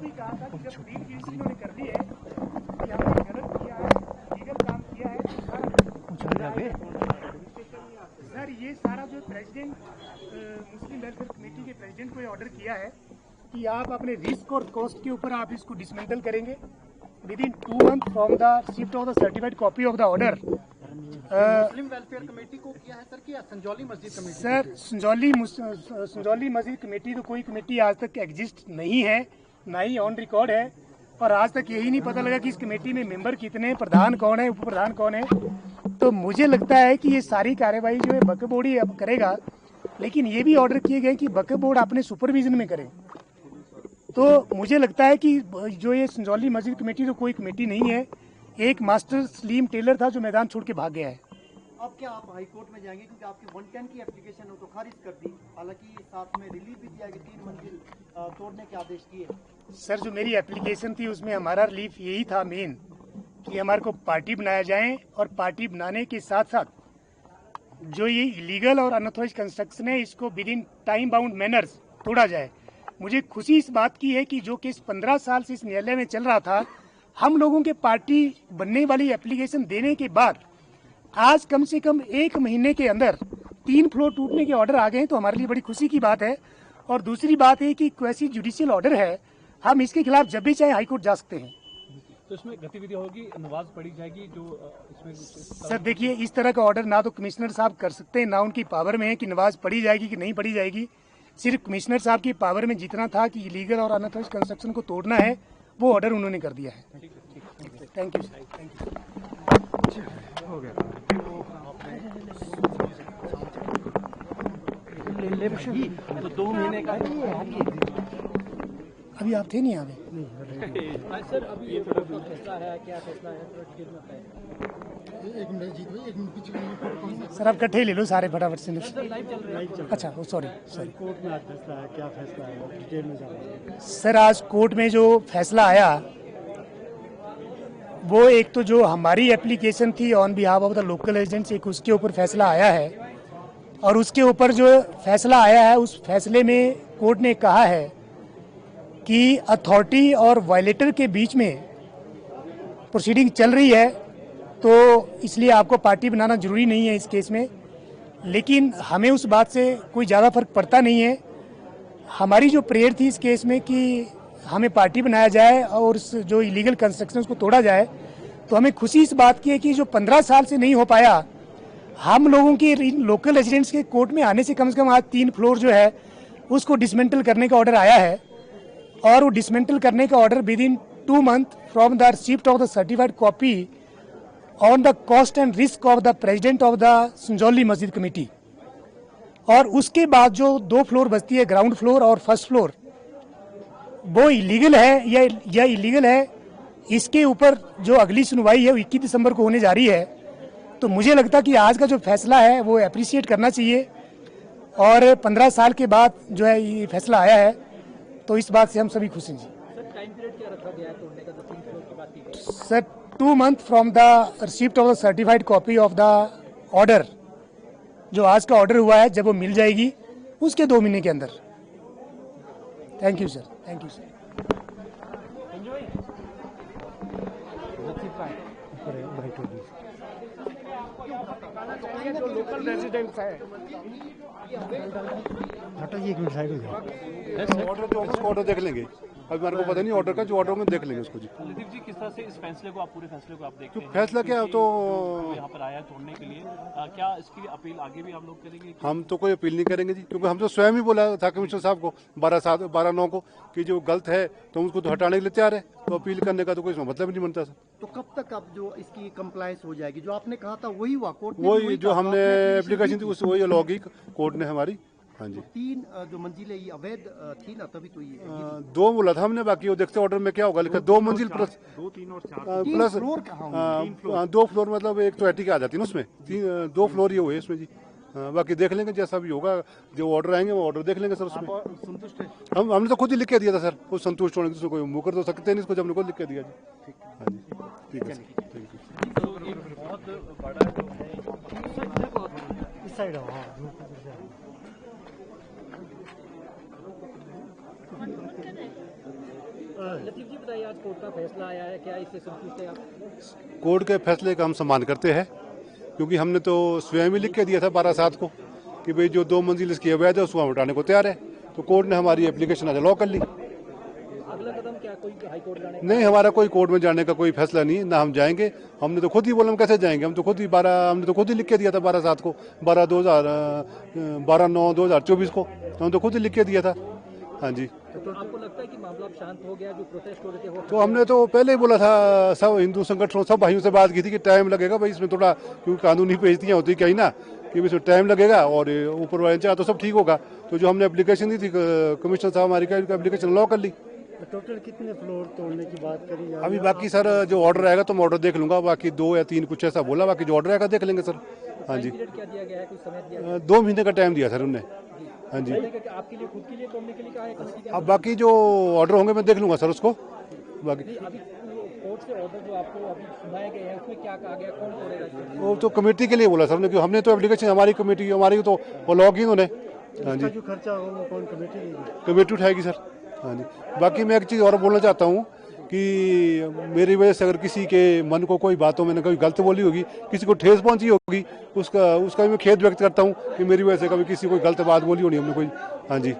भी कहा था कि जब प्लीड की इन्होंने कर दी है कि हमने गलत किया है, लीगल काम किया है, सर ये सारा जो प्रेसिडेंट मुस्लिम वेलफेयर कमेटी के प्रेसिडेंट को ये ऑर्डर किया है कि आप अपने रिस्क और कॉस्ट के ऊपर आप इसको डिसमेंटल करेंगे with in 2 months from the receipt of the certified copy of the order. Muslim welfare committee को किया है सर, क्या संजौली मस्जिद कमेटी? सर संजौली मस्जिद कमेटी तो कोई कमेटी आज तक एग्जिस्ट नहीं है, ना ही ऑन रिकॉर्ड है, और आज तक यही नहीं पता लगा कि इस कमेटी में मेंबर कितने, प्रधान कौन है, उप प्रधान कौन है। तो मुझे लगता है कि ये सारी कार्यवाही जो है वक्फ बोर्ड ही अब करेगा, लेकिन ये भी ऑर्डर किए गए कि वक्फ बोर्ड अपने सुपरविजन में करे। तो मुझे लगता है कि जो ये संजौली मस्जिद कमेटी तो कोई कमेटी नहीं है, एक मास्टर सलीम टेलर था जो मैदान छोड़ के भाग गया है। अब क्या आप हाई कोर्ट में जाएंगे, क्योंकि आपकी 110 की एप्लीकेशन हो तो खारिज कर दी, हालांकि साथ में रिलीफ भी दिया कि 3 मंजिल तोड़ने के आदेश दिए? सर जो मेरी एप्लीकेशन थी उसमें हमारा रिलीफ यही था मेन कि हमारे को पार्टी बनाया जाए, और पार्टी बनाने के साथ साथ जो ये इलीगल और अनऑथराइज्ड कंस्ट्रक्शन है इसको with in time bound manners तोड़ा जाए। मुझे खुशी इस बात की है कि जो केस 15 साल से इस न्यायालय में चल रहा था, हम लोगों के पार्टी बनने वाली एप्लीकेशन देने के बाद आज कम से कम 1 महीने के अंदर 3 फ्लोर टूटने के ऑर्डर आ गए हैं, तो हमारे लिए बड़ी खुशी की बात है। और दूसरी बात है कि क्वेसी जुडिशियल ऑर्डर है, हम इसके खिलाफ जब भी चाहे हाईकोर्ट जा सकते हैं। तो इसमें गतिविधि होगी, नमाज पढ़ी जाएगी जो इसमें? सर देखिए, इस तरह का ऑर्डर ना तो कमिश्नर साहब कर सकते हैं, ना उनकी पावर में है कि नमाज पढ़ी जाएगी कि नहीं पढ़ी जाएगी। सिर्फ कमिश्नर साहब की पावर में जितना था कि इलीगल और अनऑथराइज्ड कंस्ट्रक्शन को तोड़ना है, वो ऑर्डर उन्होंने कर दिया है। Thank you sir, thank you. हो गया तो 2 महीने का अभी आप थे नहीं यहाँ पे? सर अभी ये थोड़ा फैसला है, क्या फैसला है थोड़ा डिटेल में बताएं। सर आप इकट्ठे ही ले लो सारे फटाफट से। अच्छा सॉरी कोर्ट में आज फैसला है, क्या फैसला है, डिटेल में जाना। सर आज कोर्ट में जो फैसला आया वो एक तो जो हमारी एप्लीकेशन थी on behalf of the local agents, एक उसके ऊपर फैसला आया है, और उसके ऊपर जो फैसला आया है उस फैसले में कोर्ट ने कहा है कि अथॉरिटी और वायलेटर के बीच में प्रोसीडिंग चल रही है, तो इसलिए आपको पार्टी बनाना जरूरी नहीं है इस केस में। लेकिन हमें उस बात से कोई ज़्यादा फर्क पड़ता नहीं है। हमारी जो प्रेयर थी इस केस में कि हमें पार्टी बनाया जाए और जो इलीगल कंस्ट्रक्शन उसको तोड़ा जाए, तो हमें खुशी इस बात की है कि जो 15 साल से नहीं हो पाया, हम लोगों के लोकल रेजिडेंट्स के कोर्ट में आने से कम आज 3 फ्लोर जो है उसको डिसमेंटल करने का ऑर्डर आया है, और वो डिसमेंटल करने का order with in 2 months from the receipt of the certified copy on the cost and risk of the president of the Sanjauli मस्जिद कमेटी। और उसके बाद जो 2 फ्लोर बचती है, ग्राउंड फ्लोर और फर्स्ट फ्लोर, वो इलीगल है या इलीगल है, इसके ऊपर जो अगली सुनवाई है वो 21 दिसंबर को होने जा रही है। तो मुझे लगता कि आज का जो फैसला है वो अप्रिशिएट करना चाहिए, और 15 साल के बाद जो है ये फैसला आया है, तो इस बात से हम सभी खुश हैं। सर टाइम पीरियड क्या रखा गया है तोड़ने का, 3 फ्लोर की बात की गई? Sir 2 months from the receipt of the certified copy of the order, जो आज का ऑर्डर हुआ है जब वो मिल जाएगी उसके 2 महीने के अंदर। Thank you sir, thank you sir. जो लोकल रेजिडेंट्स है, हटाइए, एक मिनट साइड हो जाए। ऑर्डर जो उसको ऑर्डर देख लेंगे, अभी मेरे को पता नहीं ऑर्डर का, जो ऑर्डर में देख लेंगे उसको जी। लतीफ जी, किस तरह से इस फैसले को, आप पूरे फैसले को आप देखते हैं? फैसला क्या तो यहाँ पर आया तोड़ने के लिए, क्या इसकी अपील आगे भी आप लोग करेंगे? हम तो कोई अपील नहीं करेंगे जी, क्योंकि हम तो स्वयं ही बोला था कमिश्नर साहब को 12/9 को कि जो गलत है तो उसको तो हटाने के लिए तैयार है, तो अपील करने का तो कोई मतलब नहीं बनता सर। तो कब तक अब जो इसकी कंप्लायंस हो जाएगी? जो आपने कहा था वही हुआ कोर्ट? वही जो हमने एप्लीकेशन थी उस वही अलॉग ही कोर्ट ने हमारी। हाँ जी, 3 जो मंजिलें ये अवैध थी ना, तभी तो ये 2 बोला था हमने, बाकी वो देखते ऑर्डर में क्या होगा, लिखा 2 मंजिल प्लस 2, 3 और 4 प्लस फ्लोर कहाँ? 2 फ्लोर मतलब एक तो एटिका आ जाती है ना उसमें, 2 फ्लोर ये हुए इसमें जी। बाकी देख लेंगे जैसा भी होगा, जो ऑर्डर आएंगे वो ऑर्डर देख लेंगे सर। उसमें संतुष्ट है? हमने तो खुद ही लिख के दिया था सर, कुछ संतुष्ट होने की कोई मुकर तो सकते नहीं, इसको जब हमने खुद लिख के दिया जी। हाँ जी, ठीक है, थैंक यू। तो एक बहुत बड़ा जो है इस साइड आओ। हाँ, लतीफ जी बताइए, आज कोर्ट का फैसला आया है, क्या इससे संतुष्ट है आप? कोर्ट के फैसले का हम सम्मान करते हैं, क्योंकि हमने तो स्वयं ही लिख के दिया था 12/7 को कि भाई जो 2 मंजिल इसकी अवैध है उसको हम हटाने को तैयार है। तो कोर्ट ने हमारी एप्लीकेशन आज लॉ कर ली। अगला कदम क्या, कोई हाई कोर्ट जाने? नहीं, हमारा कोई कोर्ट में जाने का कोई फैसला नहीं है, ना हम जाएंगे। हमने तो खुद ही बोला हम कैसे जाएंगे, हम तो खुद ही हमने तो खुद ही लिख के दिया था 12/7 को, 12/9/2024 को, तो हम तो खुद ही लिख के दिया था। हाँ जी। तो आपको लगता है कि मामला अब शांत हो गया, जो प्रोटेस्ट हो रहे थे वो? तो हमने तो पहले ही बोला था, सब हिंदू संगठनों सब भाइयों से बात की थी कि टाइम लगेगा भाई इसमें थोड़ा, क्योंकि कानूनी पेशतियाँ होती क्या ही ना, कि इसमें टाइम लगेगा और ऊपर वाले चाहे तो सब ठीक होगा। तो जो हमने एप्लीकेशन दी थी कमिश्नर साहब हमारी का एप्लीकेशन लॉ कर ली। टोटल कितने फ्लोर तोड़ने की बात करी जा रही है? अभी बाकी सर जो ऑर्डर आएगा तो मैं ऑर्डर देख लूंगा, बाकी 2 या 3 कुछ ऐसा बोला, बाकी जो ऑर्डर आएगा देख लेंगे सर। हाँ जी। पीरियड क्या दिया गया है, कुछ समय दिया गया 2 महीने का टाइम दिया सर उनने। हाँ जी। है? आपके लिए, खुद के लिए तोड़ने के लिए कहा है कमेटी के? अब बाकी जो ऑर्डर होंगे मैं देख लूंगा सर उसको। बाकी अभी कोर्ट से ऑर्डर जो आपको अभी सुनाए गए हैं उसमें क्या कहा गया, कौन तोड़ेगा इसको? वो तो कमेटी के लिए बोला सर ने, क्योंकि हमने तो एप्लीकेशन हमारी कमेटी हमारी तो वो लॉ की उन्होंने। हाँ जी। इसका जो खर्चा होगा वो कौन कमेटी देगी? कमेटी उठाएगी सर। हाँ जी। बाकी मैं एक चीज़ और बोलना चाहता हूँ कि मेरी वजह से अगर किसी के मन को कोई बातों मैंने कोई गलत बोली होगी, किसी को ठेस पहुंची होगी, उसका भी मैं खेद व्यक्त करता हूँ कि मेरी वजह से कभी किसी को गलत बात बोली होनी हमने कोई। हाँ जी।